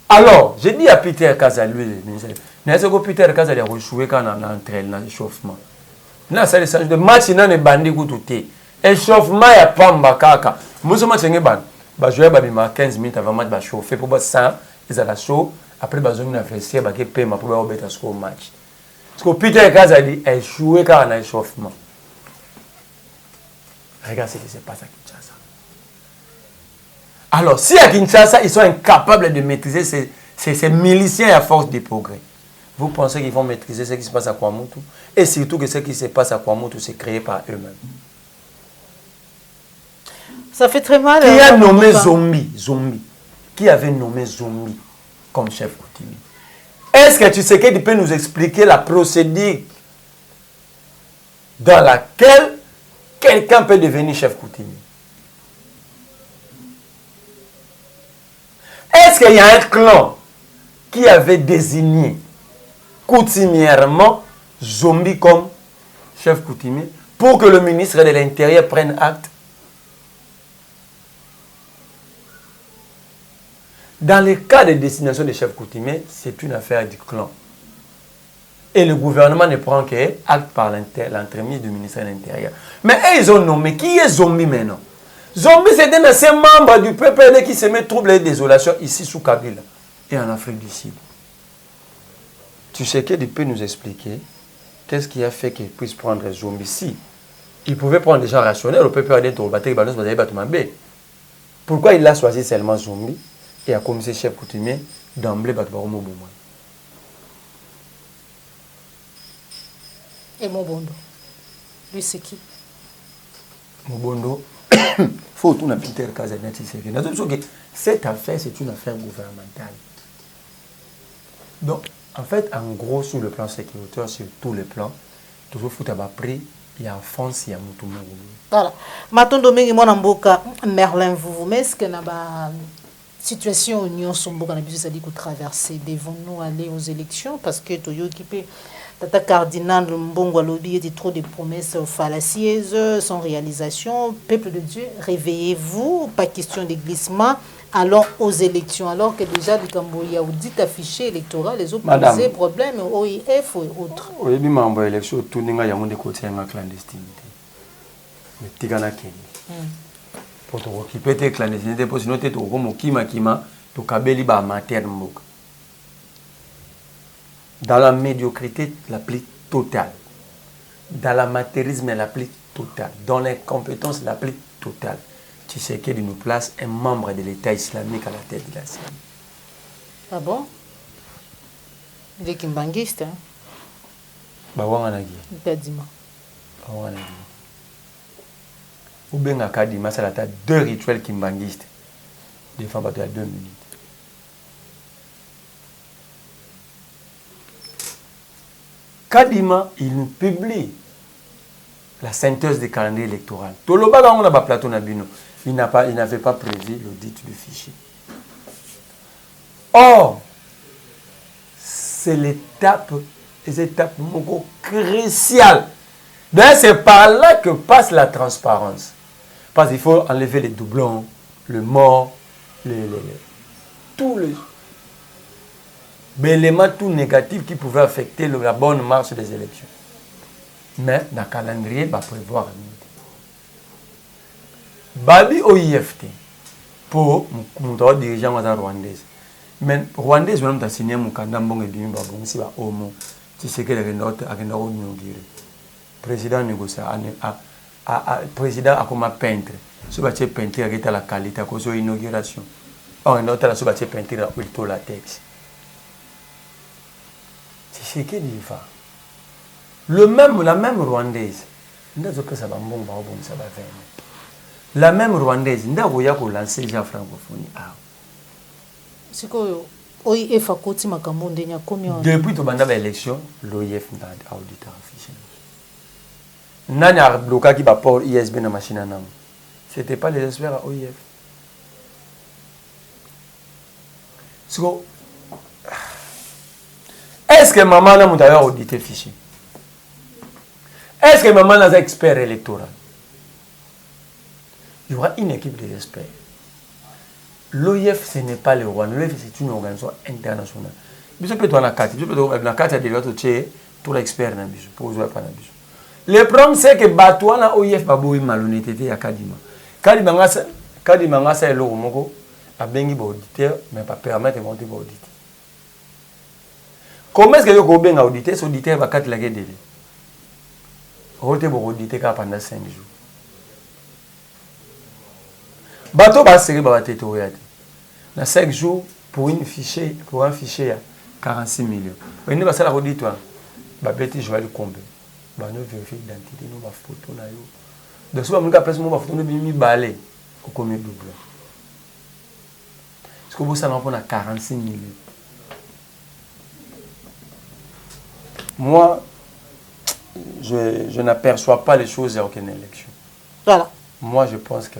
Alors, j'ai dit à Peter Kaza, lui, est-ce que Peter Kaza a rejoué quand on a entré dans l'échauffement? Non, c'est le de match, il y a des bandits qui ont échauffement, il y a Pamba Kaka. Moi, je suis je jouer 15 minutes avant le match, pour ça, ils ont chaud. Après, ils ont fait un vestiaire pour faire un match. Parce que Peter Kazadi a échoué car on a échauffement. Regarde ce qui se passe à Kinshasa. Alors, si à Kinshasa, ils sont incapables de maîtriser ces miliciens à force des progrès, vous pensez qu'ils vont maîtriser ce qui se passe à Kwamutu? Et surtout que ce qui se passe à Kwamutu, c'est créé par eux-mêmes. Ça fait très mal. Qui a nommé Zombie? Qui avait nommé Zombie comme chef coutumier? Est-ce que tu sais que tu peux nous expliquer la procédure dans laquelle quelqu'un peut devenir chef coutumier? Est-ce qu'il y a un clan qui avait désigné coutumièrement Zombie comme chef coutumier pour que le ministre de l'Intérieur prenne acte? Dans le cas de désignation des chefs coutumiers, c'est une affaire du clan. Et le gouvernement ne prend qu'acte par l'entremise du ministère de l'Intérieur. Mais ils ont nommé. Qui est Zombie maintenant? Zombie, c'est un ancien membre du PPL qui se met trouble et désolation ici sous Kabila et en Afrique du Sud. Tu sais qu'il peut nous expliquer qu'est-ce qui a fait qu'il puisse prendre Zombie? Si il pouvait prendre des gens rationnels au PPL pour battre les. Pourquoi il a choisi seulement Zombie et a commencé chef coutumier d'emblée Batbaromo Boumouan? Et Mobondo, lui c'est qui? Mobondo, faut tout Peter Kazanati. Cette affaire, c'est une affaire gouvernementale. Donc, en fait, en gros, sur le plan sécuritaire, sur tous les plans, toujours faut avoir pris, il y a France, il y a Moutoumou. Voilà. Matondo Mengi Monamboka, Merlin, vous mais est-ce que na ba situation union somboka na biso ça dit que traverser, devons-nous aller aux élections parce que Toyo occupé Tata Cardinal Mbongo Alobi était trop de promesses fallacieuses sans réalisation. Peuple de Dieu, réveillez-vous, pas question de glissement, allons aux élections. Alors que déjà, le Cambodge a dit affiché électoral, les autres posé problème, OIF ou autres. Oui, mais en élection, tout le monde a un côté de clandestinité. Mais Tigana Kenya. Pour te occuper de clandestinité, pour sinon tu es au Kima, tu kabeli ba amateur mboka. Dans la médiocrité la plus totale, dans l'amateurisme la plus totale, dans l'incompétence la plus totale, tu sais qu'il nous place un membre de l'État islamique à la tête de la scène. Ah bon? Il est kimbanguiste, hein? Bawanganagi. Kadima. Bawanganagi. Ou bien à Kadima, ça a deux rituels kimbanguistes. Des fois, il y a 2 minutes. Kadima, il nous publie la synthèse des calendriers électoraux. Tout le monde a un plateau Nabino. Il n'avait pas prévu l'audit du fichier. Or, c'est l'étape cruciale. D'ailleurs, c'est par là que passe la transparence. Parce qu'il faut enlever les doublons, le mort, tous les éléments tout négatifs qui pouvaient affecter la bonne marche des élections. Mais dans le calendrier, il va prévoir. Babi OIFT pour mon dirigeant rwandaise. Mais rwandaise, même dans signé mon candidat, si homo, tu sais que les notes à inauguré. Président négocié, président a comme peintre. Ce bâtiment peintre a la qualité à cause de l'inauguration. Or, une autre, ce bâtiment peintre a eu la texte. C'est ce qu'il va. La même rwandaise, la même rwandaise, nous avons lancé la francophonie. C'est quoi OIF a côté Makambo depuis l'élection, l'OIF n'a pas auditeur officiel. Nani a bloqué qui va pour ISB dans la machine à nam. Ce n'était pas les experts à OIF. Est-ce que maman a audité le fichier? Est-ce que maman a un expert électoral? Il y aura une équipe d'experts. L'OIF, ce n'est pas le Rwanda. L'OIF, c'est une organisation internationale. Je peux la carte. Je peux la carte de l'autre tous les experts. Le problème, c'est que Batouana OIF a beau malhonnêteté à Kadima. Kadima, c'est le Romogo, a bien auditeur, mais pas permettre de monter pour auditer. Comment est-ce que vous avez audité? Ce auditeur va 4 laguer délai. Vous avez audité pendant 5 jours. Bateau va serrer dans 5 jours pour un fichier, il y a 46 millions. Mais nous, ça la auditoire. Babeti je vais le combler. Bah nous vérifier l'identité, nous va photo na yo. Donc si on a place nous va photo nous mi balai au combien double. Est-ce que vous ça on a 46 millions. Moi je n'aperçois pas les choses à aucune élection. Voilà. Moi je pense que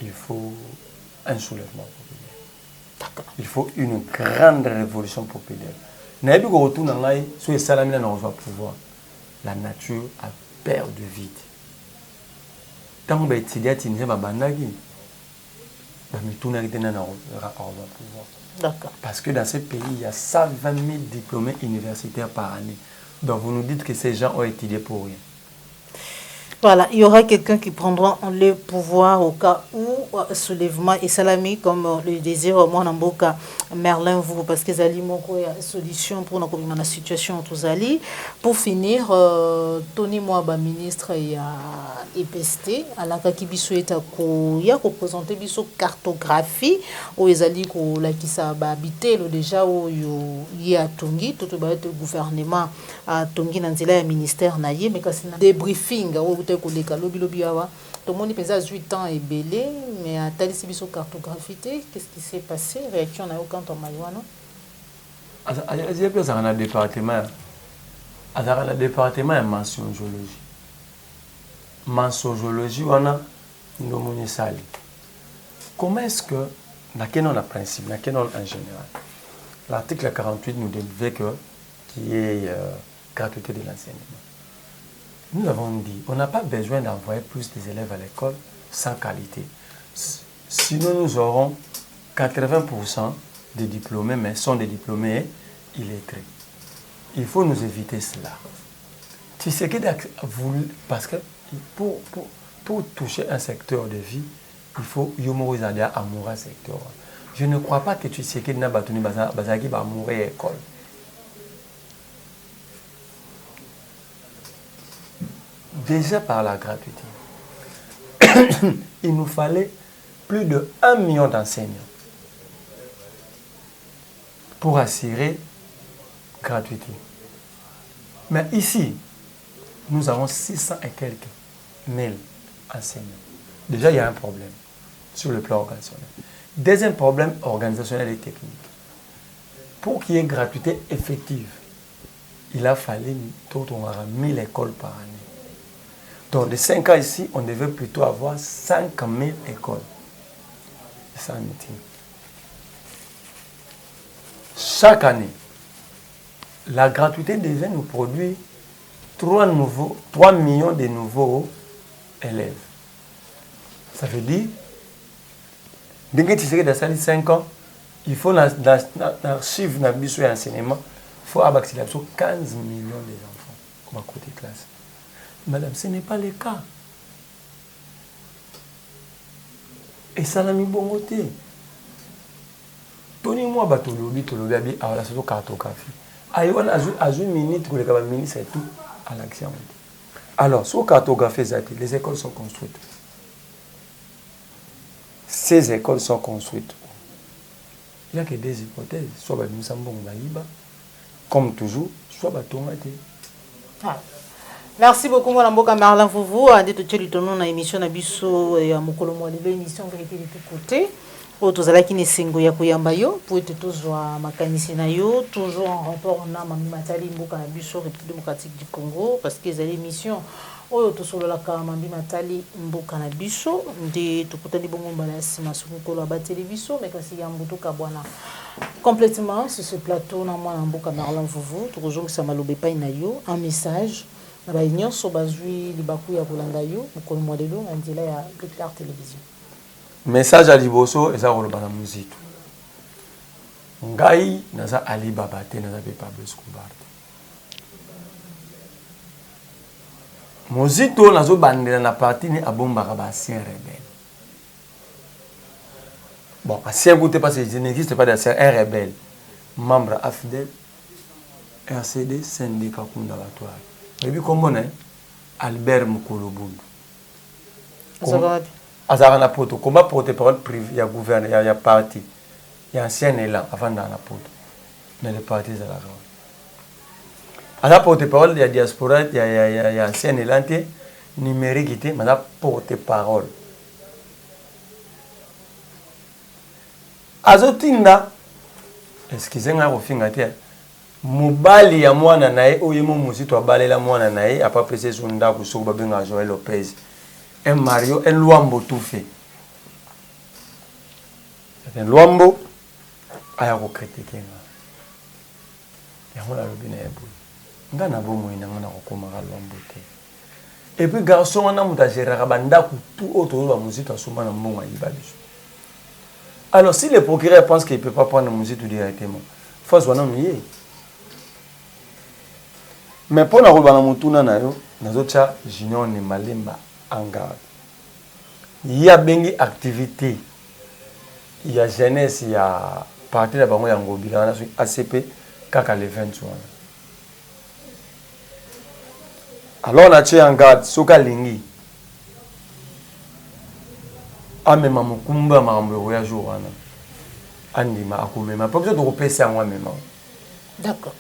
il faut un soulèvement populaire. D'accord. Il faut une grande révolution populaire. Naïbi ko retourne en aïe, soit salamina n'a pas pouvoir. La nature a perdu vite. Tant que étudiant tinze ba bandaki, ba mituna kitena na pouvoir. D'accord. Parce que dans ce pays, il y a 120 000 diplômés universitaires par année. Donc vous nous dites que ces gens ont étudié pour rien. Voilà, il y aura quelqu'un qui prendra le pouvoir au cas où soulèvement et salami comme le désir moi Namboka Merlin vous parce que Zali moko ya solution pour la situation tous ali. Pour finir Tony Mwaba ministre ya EPST alaka kibiso eta ko ya ko présenter biso cartographie o ezali ko la kisa ba habiter lo déjà o yo ya tongi tout ba être gouvernement a tongi na nzela ya ministère na ye mais kasi na débriefing o koleka lobi awa tout le monde pense à 8 ans et belé mais à tali sibiso cartographie qu'est-ce qui s'est passé réaction na quand on maïwana il y a plus un département un département de mensongologie on a nos sali comment est-ce que dans quel principe dans quel en général l'article 48 nous disait que qui est gratuité de l'enseignement. Nous avons dit, on n'a pas besoin d'envoyer plus des élèves à l'école sans qualité. Sinon, nous aurons 80% des diplômés, mais sont des diplômés illettrés. Il faut nous éviter cela. Tu sais que parce que pour toucher un secteur de vie, il faut humoriser amour secteur. Je ne crois pas que tu sais que Nabatuni Bazaki va mourir à l'école. Déjà par la gratuité. Il nous fallait plus de 1 million d'enseignants pour assurer gratuité. Mais ici, nous avons 600 et quelques 1000 enseignants. Déjà, il y a un problème sur le plan organisationnel. Deuxième problème organisationnel et technique. Pour qu'il y ait une gratuité effective, il a fallu, on aura 1000 écoles par année. Donc, de 5 ans ici, on devait plutôt avoir 5 000 écoles. C'est ça un meeting. Chaque année, la gratuité devait nous produire 3 millions de nouveaux élèves. Ça veut dire, dès que tu sais que dans 5 ans, il faut, dans le chiffre de l'enseignement, il faut avoir 15 millions d'enfants à côté de classe. Madame, ce n'est pas le cas. Et ça n'a mis bon côté. Tony moi batolobi à la cartographie. Aïwan a une minute pour les ministres et tout à l'action. Alors, sur cartographie, les écoles sont construites. Ces écoles sont construites. Il n'y a que des hypothèses. Soit nous sommes bons, comme toujours, soit tomate. Merci beaucoup Madame Mboka Merlin Fouvou a dit tout le na émission na biso ya mokolo mo lelo émission vérité de tout côté o tozala ki ne sengo ya koyamba yo pour être tozwa makanisi na yo toujours en rapport na mami matali mboka na biso République démocratique du Congo parce que les émissions oyo tosolola ka mami matali mboka na biso nde tokutani bongo mbala sima sukolo ba télévision mais kasi ya mbuto ka bwana complètement sur ce plateau na mwana mboka Merlin Fouvou tozongisa malobe pa na yo un message na ba nyonso bazwi libaku ya kolanda yo mokolo modelo na nzela ya Picard télévision. Message à liboso eza koloba na muzito. Ngai naza Ali Baba te naza pe Pablo Escobar. Muzito nazo bandela na parti ni abombaka ba ancien rebelle. Bon, ancien goûté parce que je n'existe pas d'ancien un rebelle. Membre AFDEL, RCD syndicat laboratoire. Et puis comment Albert Mukolobondo. Azara na poto comment porte-parole privé ya gouverneur ya parti. Il y a ancien élan avant dans la poto. Mais les partis à la rue. À la porte-parole, il y a diaspora, il y a ancien élan numérique, mais la porte-parole. Azotinda, excusez-moi, mobali ya mwana nae oyemo musito abalela mwana nae apa pese sunda ku so babenga Joel Lopez un Mario un Luambo tout fait un Luambo aya ko critiquer ya mona lobina ebu ngana bomo ina ngana ko koma ka Luambo te et puis garçon wana mutajera ka banda ku tout autre ba musito asoma na mbonga yibabiso. Alors si le procureur pense qu'il peut pas prendre musito directement faut wana miye. Mais pour nous revenir à Moutuna, nous avons Junior et Malemba en garde. Il y a bien des activités. Il y a jeunesse, il y a parti de la banque Yangobi, il y a ACP, kaka le 21. Alors on a tué en garde, Soka Lingi. Ah mais maman kumba maman voyage jour Andi ma akumé ma pas besoin de repasser en moi même. D'accord.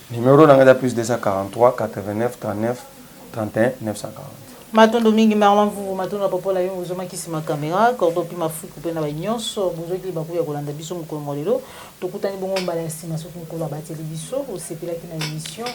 Numéro d'engagement plus 243 89 39 31 940. Matondo mingi marlon vous matondo papa la yo uzoma kisima caméra cordo pima fuku pe na ba nyonso bozokili bakuya kolanda biso mukolo molelo tokutani bongo mbala ya sima soki mukolo ba television osepelaki na émission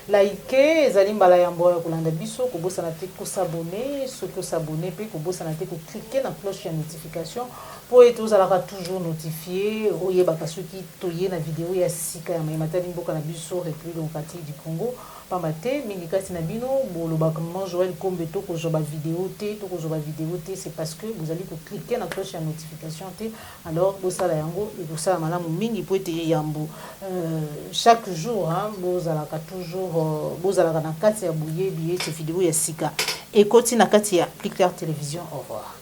like ezali mbala ya mboya kolanda biso kobosana te ko s'abonner soki ko s'abonner pe kobosana te ko cliquer na cloche ya notification pour être toujours notifié oyebaka soki toye na vidéo ya sika ya mayimatali mboka na biso République démocratique du Congo pambate mingi kasi na bino bolobaka maman Joël Kombe to ko joba vidéo te c'est parce que vous allez cliquer na cloche ya notification te alors bosala yango et bosala malamu mingi po ete yambo chaque jour bozalaka toujours bozalaka na kati ya boyebi ete vidéo ya sika ekoti na kati ya Plus Clair Télévision. Au revoir.